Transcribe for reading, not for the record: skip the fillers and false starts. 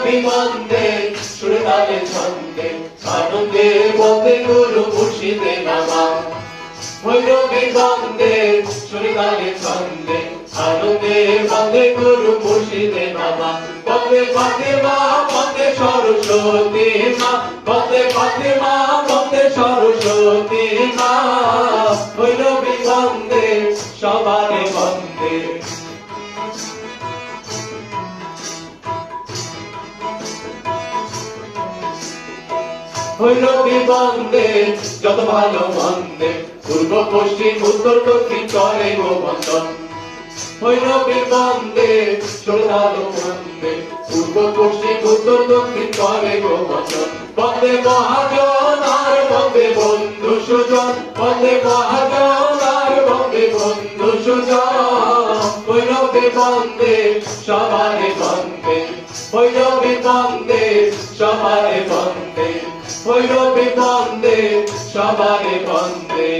ভৈরবী বন্দে সুরে তালে ছন্দে আনন্দে বন্দে গুরু মুর্শিদে নামা ভৈরবী বন্দে সুরে তালে ছন্দে আনন্দে বন্দে গুরু মুর্শিদে নামা বন্দে ফাতেমা বন্দে সরস্বতী মা বন্দে ফাতেমা বন্দে সরস্বতী মা ভৈরবী বন্দে সবারে বন্দে ভৈরবী বন্দে যত ভালো মন্দে পূর্ব পশ্চিম উত্তর দক্ষিণ চলে গো বন্দন ভৈরবী বন্দে শ্রদ্ধালো বন্দে পূর্ব পশ্চিম উত্তর দক্ষিণ চলে গো বন্দন বন্দে মহাজন আর বন্দে বন্ধু সুজন বন্দে মহাজন আর বন্দে বন্ধু সুজন ভৈরবী বন্দে সবারে বন্দে ভৈরবী বন্দে সবারে বন্দে ভৈরবী বন্দে সবারে বন্দে